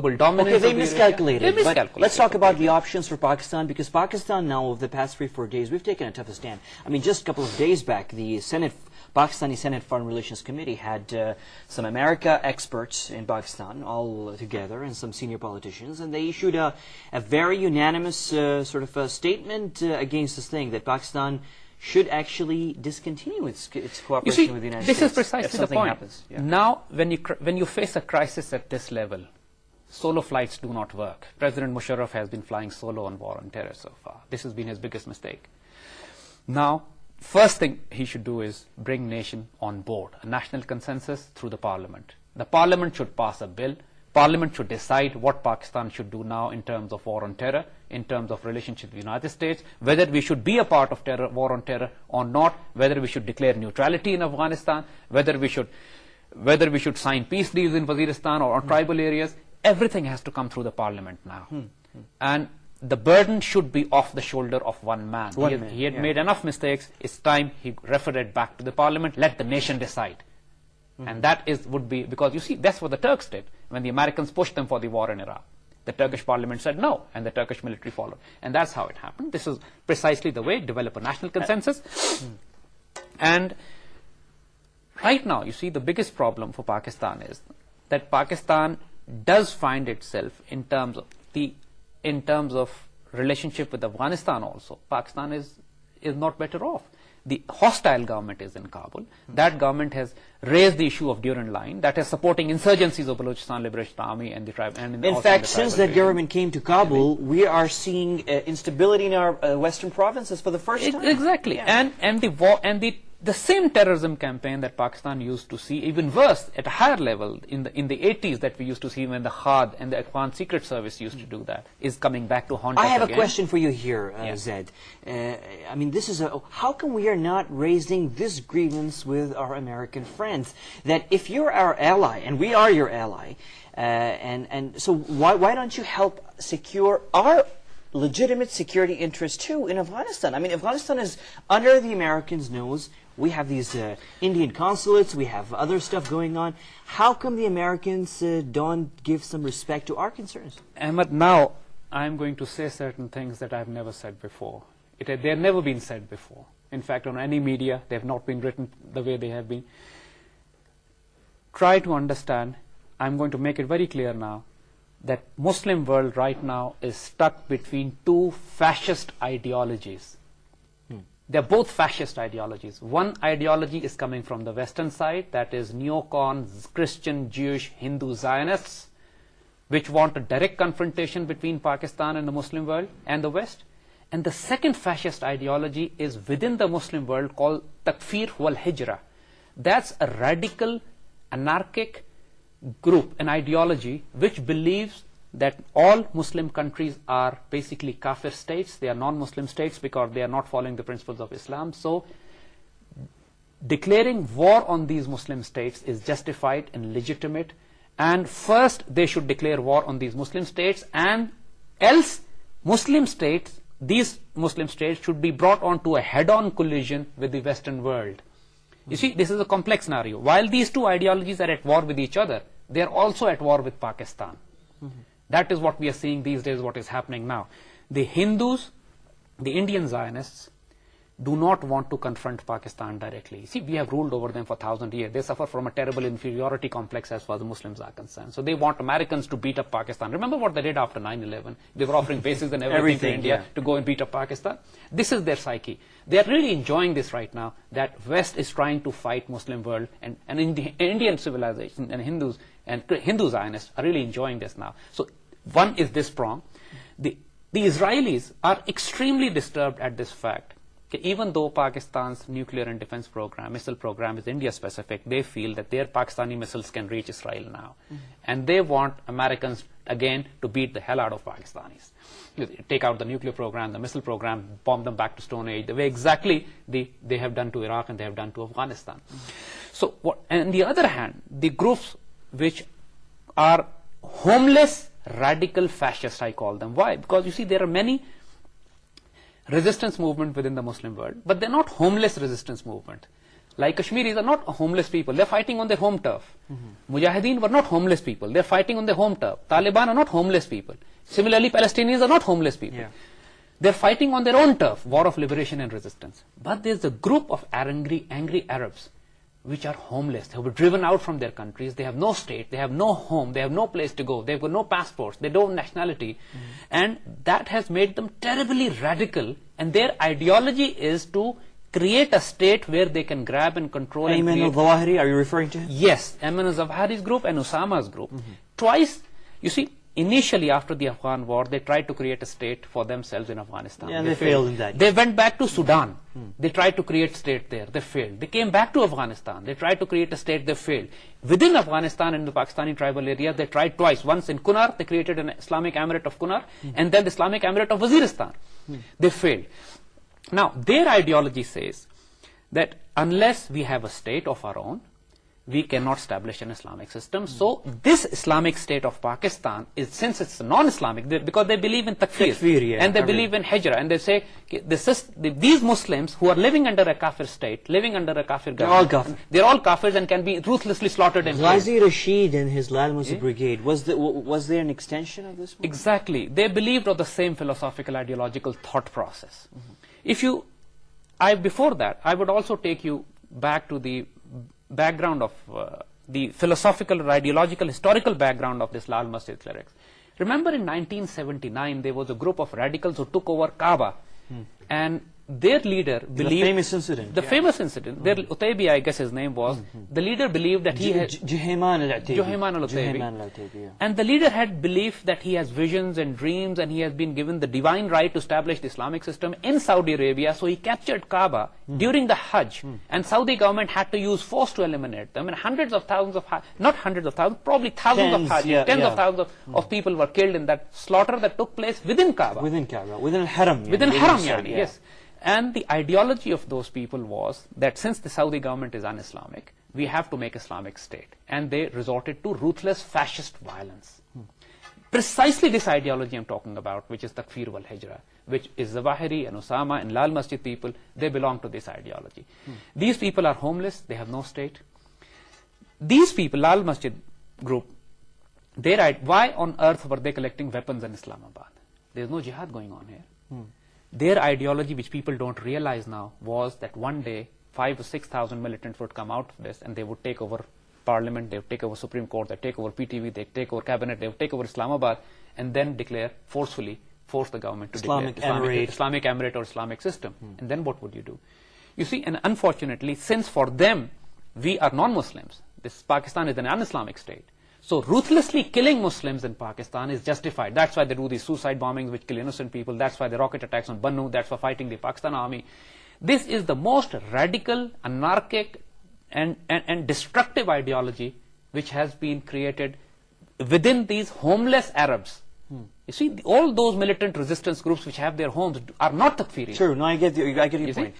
dominance. Okay, they miscalculated. They But let's talk about the options for Pakistan, because Pakistan now, over the past 3-4 days, we've taken a tougher stand. I mean, just a couple of days back, the Pakistani Senate Foreign Relations Committee had some America experts in Pakistan all together and some senior politicians, and they issued a very unanimous sort of a statement against this thing, that Pakistan should actually discontinue its cooperation with the United States. This is precisely the point. Happens. Yeah. Now, when you face a crisis at this level, solo flights do not work. President Musharraf has been flying solo on war on terror so far. This has been his biggest mistake. Now, first thing he should do is bring nation on board, a national consensus through the parliament. The parliament should pass a bill. Parliament should decide what Pakistan should do now in terms of war on terror, in terms of relationship with the United States, whether we should be a part of war on terror or not, whether we should declare neutrality in Afghanistan, whether we should sign peace deals in Waziristan or on tribal areas. Everything has to come through the parliament now. And the burden should be off the shoulder of one man. He had made enough mistakes. It's time he referred it back to the parliament. Let the nation decide. And that would be, because you see, that's what the Turks did when the Americans pushed them for the war in Iraq. The Turkish parliament said no, and the Turkish military followed. And that's how it happened. This is precisely the way, develop a national consensus. And right now, you see, the biggest problem for Pakistan is that Pakistan does find itself in terms of relationship with Afghanistan also. Pakistan is not better off. The hostile government is in Kabul. That government has raised the issue of Durand Line, that is supporting insurgencies of Balochistan Liberation Army and the tribe. And in fact, since that government came to Kabul, we are seeing instability in our western provinces for the first time. Exactly, yeah. and the same terrorism campaign that Pakistan used to see, even worse at a higher level in the 80s, that we used to see when the Khad and the Afghan Secret Service used to do that, is coming back to haunt us again. I have a question for you here, Zaid. I mean, how come we are not raising this grievance with our American friends? That if you're our ally, and we are your ally, and so why don't you help secure our legitimate security interests too in Afghanistan? I mean, Afghanistan is under the Americans' nose. We have these Indian consulates, we have other stuff going on. How come the Americans don't give some respect to our concerns? Ahmed, now I'm going to say certain things that I've never said before. They have never been said before. In fact, on any media, they have not been written the way they have been. Try to understand, I'm going to make it very clear now, that Muslim world right now is stuck between two fascist ideologies. They're both fascist ideologies. One ideology is coming from the Western side, that is neocon, Christian, Jewish, Hindu Zionists, which want a direct confrontation between Pakistan and the Muslim world and the West. And the second fascist ideology is within the Muslim world called Takfir wal Hijra. That's a radical, anarchic group, an ideology which believes that all Muslim countries are basically kafir states. They are non-Muslim states because they are not following the principles of Islam. So declaring war on these Muslim states is justified and legitimate. And first they should declare war on these Muslim states, and else these Muslim states should be brought onto a head-on collision with the Western world. You see, this is a complex scenario. While these two ideologies are at war with each other, they are also at war with Pakistan. That is what we are seeing these days, what is happening now. The Hindus, the Indian Zionists, do not want to confront Pakistan directly. See, we have ruled over them for 1,000 years. They suffer from a terrible inferiority complex as far as the Muslims are concerned. So they want Americans to beat up Pakistan. Remember what they did after 9/11? They were offering bases and everything to India to go and beat up Pakistan. This is their psyche. They are really enjoying this right now, that West is trying to fight Muslim world, and Indian civilization and Hindus and Hindu Zionists are really enjoying this now. So one is this prong. The Israelis are extremely disturbed at this fact. Even though Pakistan's nuclear and defense program, missile program is India specific, they feel that their Pakistani missiles can reach Israel now. And they want Americans again to beat the hell out of Pakistanis. Take out the nuclear program, the missile program, bomb them back to Stone Age, the way exactly they have done to Iraq and they have done to Afghanistan. So, on the other hand, the groups which are homeless, radical fascists, I call them. Why? Because you see, there are many resistance movement within the Muslim world, but they're not homeless resistance movement. Like Kashmiris are not homeless people, they're fighting on their home turf. Mujahideen were not homeless people, they're fighting on their home turf. Taliban are not homeless people. Similarly, Palestinians are not homeless people. They're fighting on their own turf, war of liberation and resistance. But there's a group of angry Arabs which are homeless. They were driven out from their countries. They have no state, they have no home, they have no place to go, they've got no passports, they don't have nationality. And that has made them terribly radical, and their ideology is to create a state where they can grab and control. Ayman al-Zawahiri, are you referring to him? Yes, Ayman al-Zawahiri's group and Osama's group. Twice, you see, initially after the Afghan war, they tried to create a state for themselves in Afghanistan. Yeah, and they failed in that. They went back to Sudan. They tried to create a state there. They failed. They came back to Afghanistan. They tried to create a state. They failed. Within Afghanistan and the Pakistani tribal area, they tried twice. Once in Kunar, they created an Islamic Emirate of Kunar, and then the Islamic Emirate of Waziristan. They failed. Now, their ideology says that unless we have a state of our own, we cannot establish an Islamic system. So this Islamic State of Pakistan is, since it's non-Islamic, because they believe in takfir, and they believe in hijra, and they say these Muslims who are living under a kafir state, living under a kafir government, they're all kafirs and can be ruthlessly slaughtered and killed. Ghazi Rashid and his Lal Masjid Brigade, was there an extension of this? Exactly. They believed of the same philosophical, ideological thought process. Before that, I would also take you back to the background of the philosophical or ideological historical background of this Lal Masjid clerics. Remember in 1979 there was a group of radicals who took over Kaaba, and their leader believed... The famous incident. Famous incident. Utaybi, I guess his name was. The leader believed that he had... Juhayman al-Utaybi. And the leader had belief that he has visions and dreams, and he has been given the divine right to establish the Islamic system in Saudi Arabia. So he captured Kaaba during the Hajj, and Saudi government had to use force to eliminate them. And hundreds of thousands of... Not hundreds of thousands, probably thousands of Hajj. Tens of thousands of people were killed in that slaughter that took place within Kaaba. Within Haram. Within Haram, yes. And the ideology of those people was that since the Saudi government is un-Islamic, we have to make Islamic state. And they resorted to ruthless fascist violence. Precisely this ideology I'm talking about, which is takfir wal hijra, which is Zawahiri and Osama and Lal Masjid people, they belong to this ideology. These people are homeless, they have no state. These people, Lal Masjid group, why on earth were they collecting weapons in Islamabad? There's no jihad going on here. Their ideology, which people don't realize now, was that one day 5,000 or 6,000 militants would come out of this and they would take over parliament, they would take over Supreme Court, they would take over PTV, they would take over cabinet, they would take over Islamabad, and then force the government to declare Islamic Emirate or Islamic system. And then what would you do? You see, and unfortunately, since for them, we are non-Muslims, Pakistan is an un-Islamic state. So ruthlessly killing Muslims in Pakistan is justified. That's why they do these suicide bombings which kill innocent people. That's why the rocket attacks on Bannu. That's why fighting the Pakistan army. This is the most radical, anarchic and destructive ideology which has been created within these homeless Arabs. You see, all those militant resistance groups which have their homes are not takfiri. True, no, I get your point.